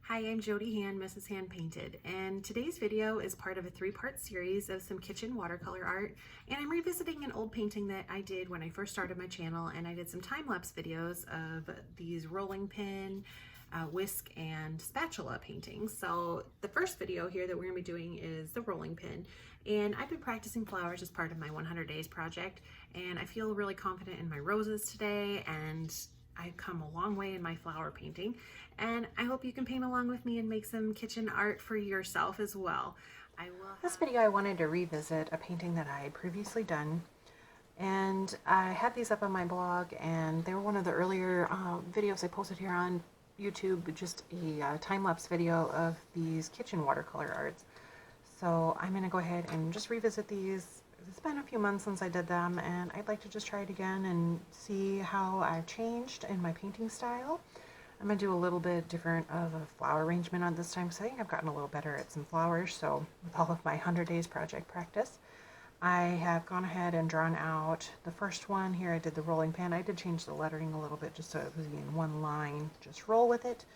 Hi, I'm Jody Hand, Mrs. Hand Painted, and today's video is part of a three-part series of some kitchen watercolor art, and I'm revisiting an old painting that I did when I first started my channel, and I did some time-lapse videos of these rolling pin, whisk, and spatula paintings. So the first video here that we're going to be doing is the rolling pin, and I've been practicing flowers as part of my 100 days project, and I feel really confident in my roses today, and I've come a long way in my flower painting, and I hope you can paint along with me and make some kitchen art for yourself as well. This video I wanted to revisit a painting that I had previously done, and I had these up on my blog, and they were one of the earlier videos I posted here on YouTube, just a time-lapse video of these kitchen watercolor arts. So I'm going to go ahead and just revisit these. It's been a few months since I did them, and I'd like to just try it again and see how I've changed in my painting style. I'm going to do a little bit different of a flower arrangement on this time, because I think I've gotten a little better at some flowers. So with all of my 100 days project practice, I have gone ahead and drawn out the first one here. I did the rolling pin. I did change the lettering a little bit just so it was in one line, just roll with it.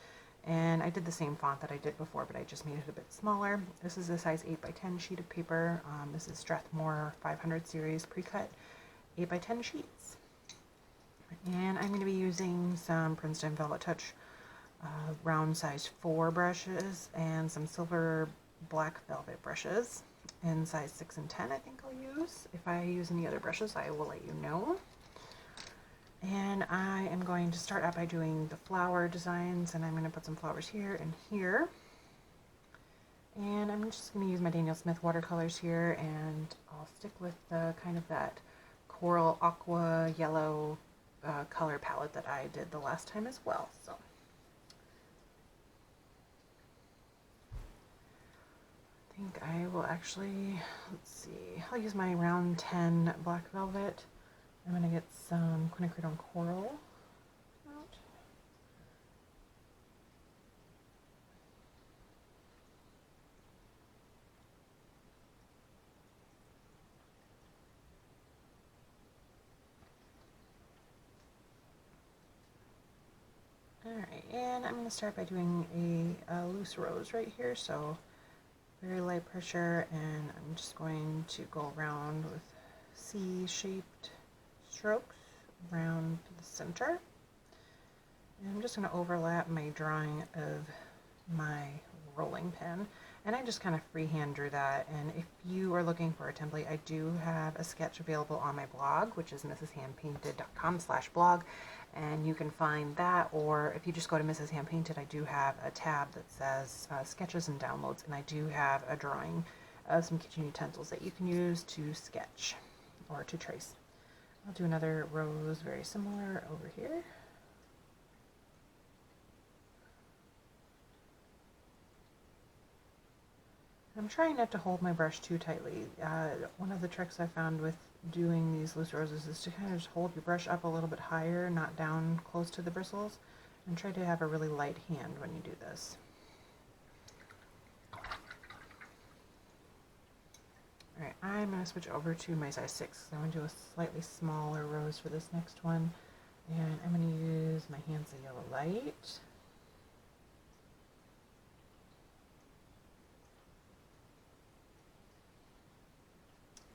And I did the same font that I did before, but I just made it a bit smaller. This is a size 8x10 sheet of paper. This is Strathmore 500 series pre-cut 8x10 sheets. And I'm going to be using some Princeton Velvetouch round size 4 brushes and some silver black velvet brushes in size 6 and 10 I think I'll use. If I use any other brushes, I will let you know. And I am going to start out by doing the flower designs, and I'm going to put some flowers here and here. And I'm just going to use my Daniel Smith watercolors here, and I'll stick with the kind of that coral aqua yellow color palette that I did the last time as well. So I think I will actually, let's see, I'll use my round 10 black velvet. I'm going to get some Quinacridone coral out. Alright, and I'm going to start by doing a loose rose right here, so very light pressure, and I'm just going to go around with C-shaped strokes around the center. And I'm just going to overlap my drawing of my rolling pin, and I just kind of freehand drew that. And if you are looking for a template, I do have a sketch available on my blog, which is mrshandpainted.com/blog, and you can find that. Or if you just go to Mrs. Hand Painted, I do have a tab that says sketches and downloads, and I do have a drawing of some kitchen utensils that you can use to sketch or to trace. I'll do another rose very similar over here. I'm trying not to hold my brush too tightly. One of the tricks I found with doing these loose roses is to kind of just hold your brush up a little bit higher, not down close to the bristles, and try to have a really light hand when you do this. Alright, I'm going to switch over to my size 6. I'm going to do a slightly smaller rose for this next one. And I'm going to use my Hansa Yellow Light.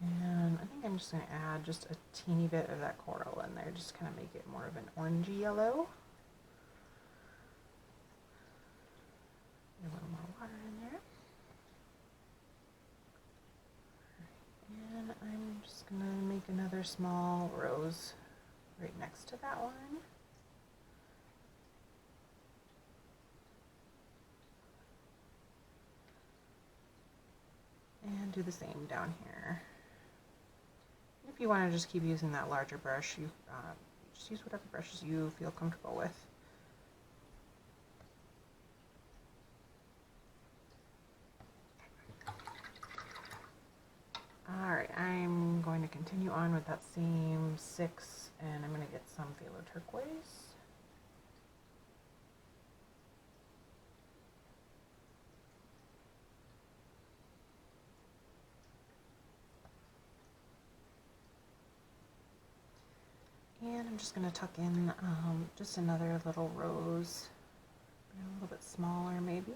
And I think I'm just going to add just a teeny bit of that coral in there, just kind of make it more of an orangey yellow. A little more water in there. And I'm just going to make another small rose right next to that one. And do the same down here. If you want to just keep using that larger brush, you just use whatever brushes you feel comfortable with. Alright, I'm going to continue on with that same 6, and I'm going to get some Phthalo Turquoise. And I'm just going to tuck in just another little rose A little bit smaller maybe.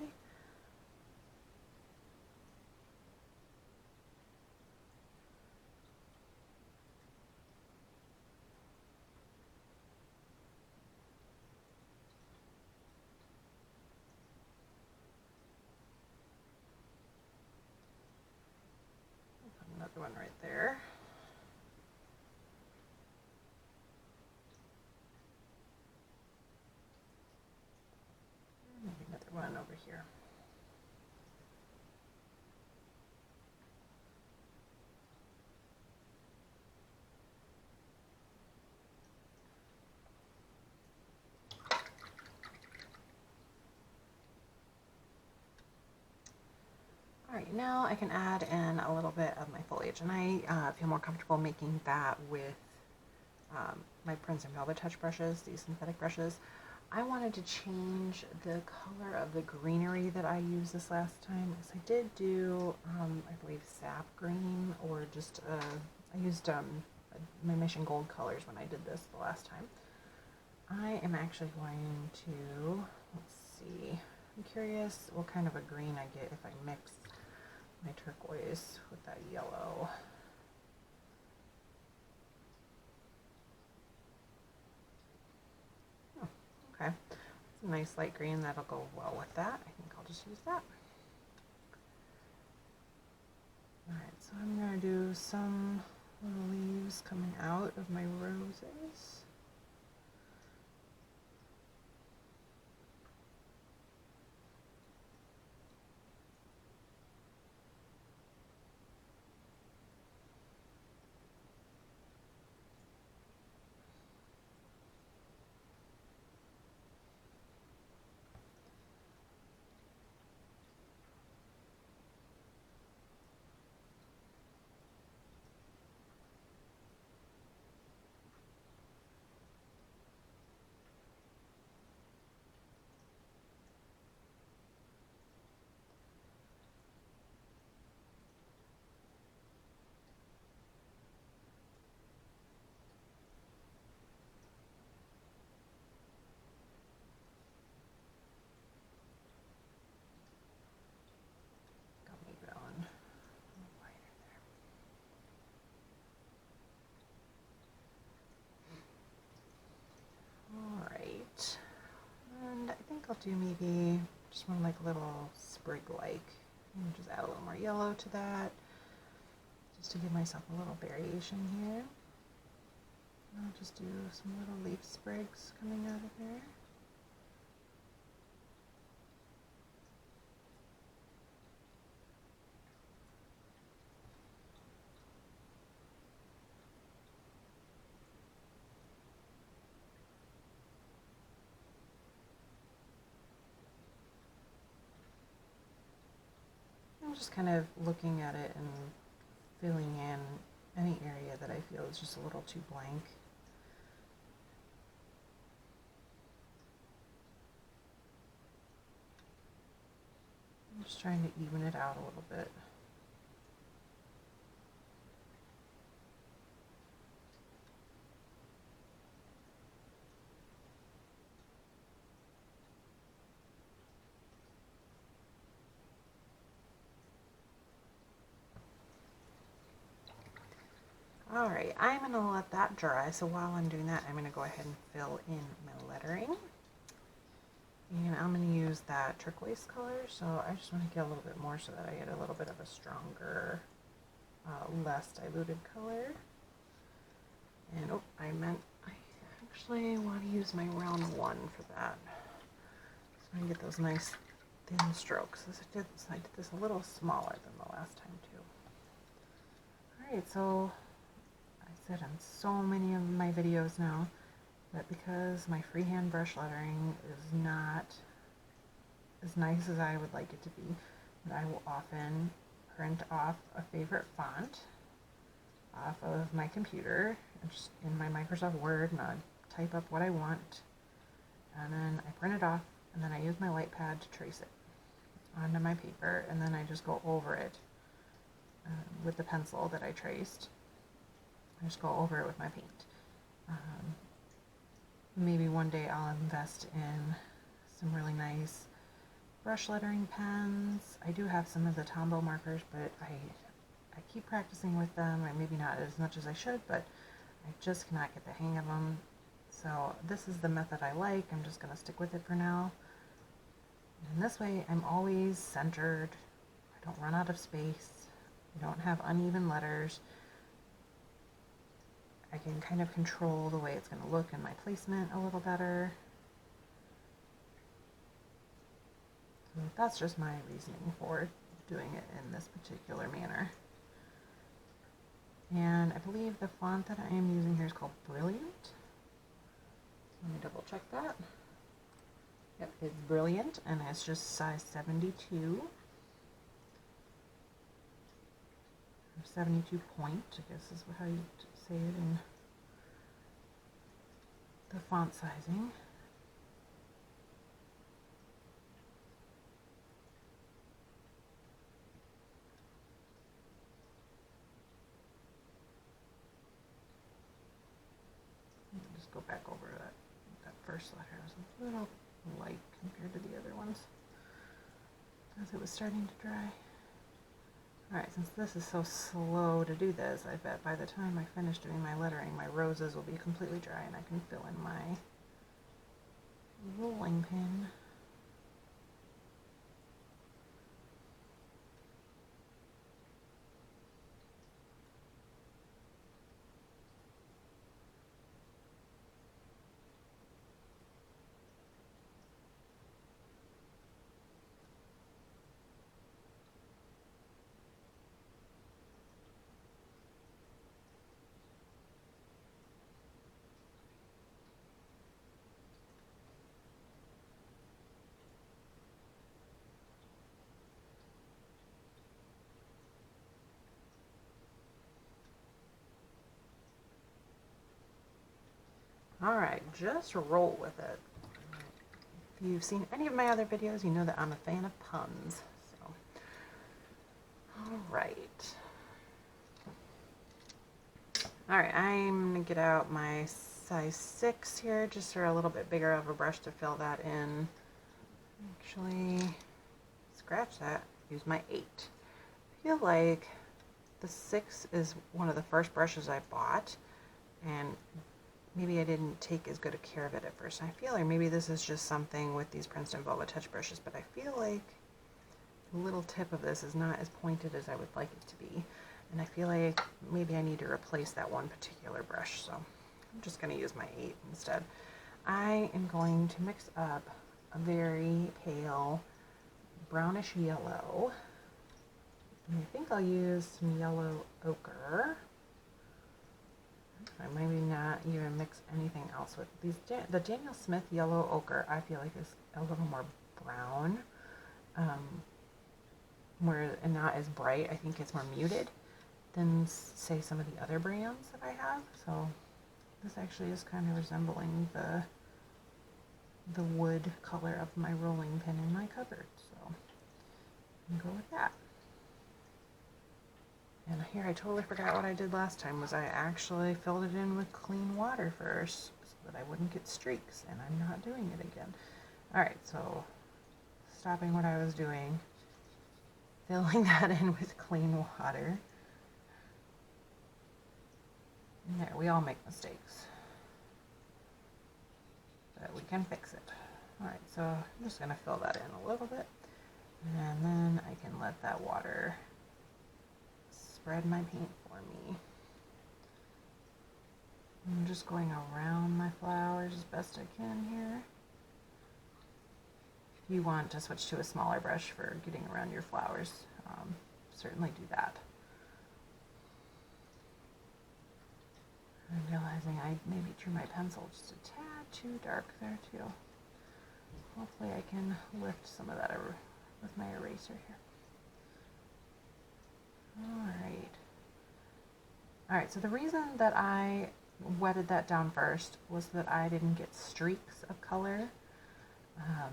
Another one right there. Maybe another one over here. Alright, now I can add in a little bit of my foliage, and I feel more comfortable making that with my Princeton Velvetouch brushes, these synthetic brushes. I wanted to change the color of the greenery that I used this last time. So I did do, I believe, sap green, or just, I used my Mission Gold colors when I did this the last time. I am actually going to, let's see, I'm curious what kind of a green I get if I mix my turquoise with that yellow. Oh, okay, it's a nice light green that'll go well with that. I think I'll just use that. Alright, so I'm going to do some little leaves coming out of my roses. I'll do maybe just one like little sprig-like, and just add a little more yellow to that, just to give myself a little variation here. I'll just do some little leaf sprigs coming out of there. I'm just kind of looking at it and filling in any area that I feel is just a little too blank. I'm just trying to even it out a little bit. Alright, I'm going to let that dry, so while I'm doing that, I'm going to go ahead and fill in my lettering. And I'm going to use that turquoise color, so I just want to get a little bit more so that I get a little bit of a stronger, less diluted color. And oh, I actually want to use my round one for that. So I can get those nice thin strokes. I did this a little smaller than the last time too. Alright, so I said on so many of my videos now that because my freehand brush lettering is not as nice as I would like it to be, that I will often print off a favorite font off of my computer, and just in my Microsoft Word, and I type up what I want, and then I print it off, and then I use my light pad to trace it onto my paper, and then I just go over it with the pencil that I traced. I just go over it with my paint. Maybe one day I'll invest in some really nice brush lettering pens. I do have some of the Tombow markers, but I keep practicing with them, or maybe not as much as I should, but I just cannot get the hang of them. So this is the method I like. I'm just going to stick with it for now. And this way I'm always centered. I don't run out of space. I don't have uneven letters. I can kind of control the way it's going to look in my placement a little better. So that's just my reasoning for doing it in this particular manner. And I believe the font that I am using here is called Brilliant. Let me double check that. Yep, it's Brilliant, and it's just size 72. 72 point, I guess is how you say it in the font sizing. Just go back over that first letter. It was a little light compared to the other ones as it was starting to dry. Alright, since this is so slow to do this, I bet by the time I finish doing my lettering, my roses will be completely dry and I can fill in my rolling pin. Alright, just roll with it. If you've seen any of my other videos, you know that I'm a fan of puns. So, alright. Alright, I'm going to get out my size 6 here, just for a little bit bigger of a brush to fill that in. Actually, scratch that, use my 8. I feel like the 6 is one of the first brushes I bought, and maybe I didn't take as good a care of it at first. I feel like maybe this is just something with these Princeton Velvetouch brushes, but I feel like the little tip of this is not as pointed as I would like it to be. And I feel like maybe I need to replace that one particular brush, so I'm just going to use my 8 instead. I am going to mix up a very pale brownish yellow. And I think I'll use some yellow ochre. I maybe not even mix anything else with these. The Daniel Smith yellow ochre I feel like is a little more brown, and not as bright. I think it's more muted than say some of the other brands that I have. So this actually is kind of resembling the wood color of my rolling pin in my cupboard. So I'm gonna go with that. And here I totally forgot what I did last time was I actually filled it in with clean water first so that I wouldn't get streaks, and I'm not doing it again. Alright, so stopping what I was doing, filling that in with clean water. And there, we all make mistakes, but we can fix it. Alright, so I'm just going to fill that in a little bit, and then I can let that water spread my paint for me. I'm just going around my flowers as best I can here. If you want to switch to a smaller brush for getting around your flowers, certainly do that. I'm realizing I maybe drew my pencil just a tad too dark there too. Hopefully I can lift some of that with my eraser here. Alright, so the reason that I wetted that down first was that I didn't get streaks of color. I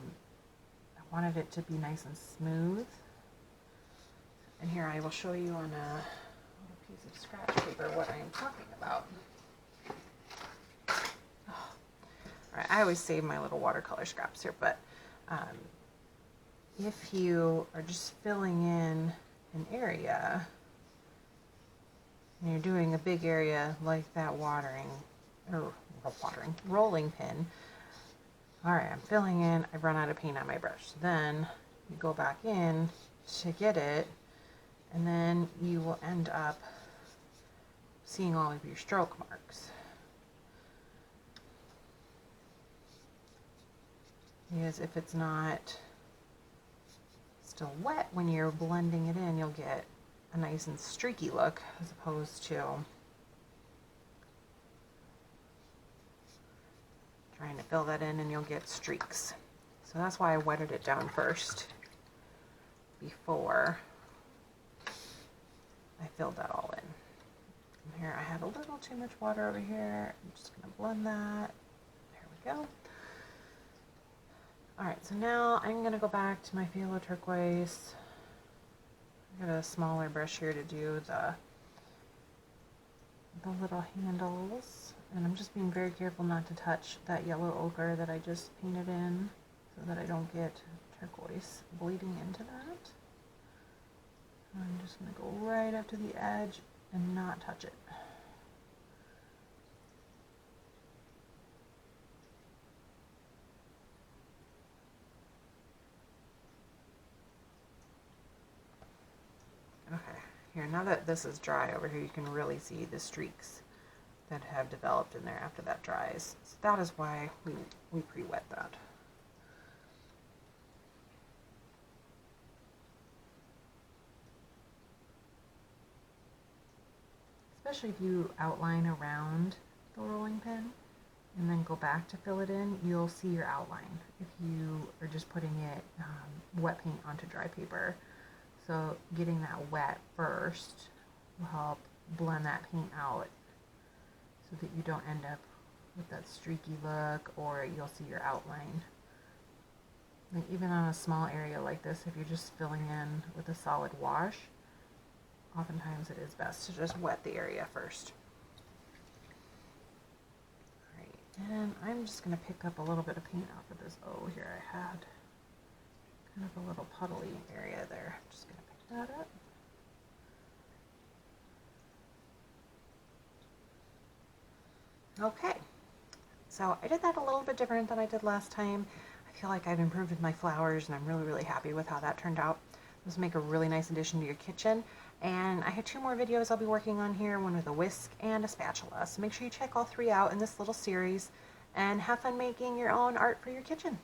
wanted it to be nice and smooth. And here I will show you on a little piece of scratch paper what I am talking about. Alright, I always save my little watercolor scraps here, but if you are just filling in an area and you're doing a big area like that rolling pin. All right, I'm filling in, I've run out of paint on my brush. Then you go back in to get it, and then you will end up seeing all of your stroke marks. Because if it's not still wet when you're blending it in, you'll get a nice and streaky look as opposed to trying to fill that in and you'll get streaks. So that's why I wetted it down first before I filled that all in. And here I had a little too much water over here. I'm just going to blend that. There we go. Alright, so now I'm going to go back to my Phthalo Turquoise. I got a smaller brush here to do the little handles. And I'm just being very careful not to touch that yellow ochre that I just painted in so that I don't get turquoise bleeding into that. I'm just going to go right up to the edge and not touch it. Okay, here, now that this is dry over here, you can really see the streaks that have developed in there after that dries. So that is why we pre-wet that. Especially if you outline around the rolling pin and then go back to fill it in, you'll see your outline if you are just putting it wet paint onto dry paper. So getting that wet first will help blend that paint out so that you don't end up with that streaky look, or you'll see your outline. Like even on a small area like this, if you're just filling in with a solid wash, oftentimes it is best to just wet the area first. Alright, and I'm just going to pick up a little bit of paint off of this O here I had. Kind of a little puddly area there. I'm just going to pick that up. Okay, so I did that a little bit different than I did last time. I feel like I've improved with my flowers and I'm really happy with how that turned out. This will make a really nice addition to your kitchen. And I have 2 more videos I'll be working on here, one with a whisk and a spatula. So make sure you check all 3 out in this little series and have fun making your own art for your kitchen.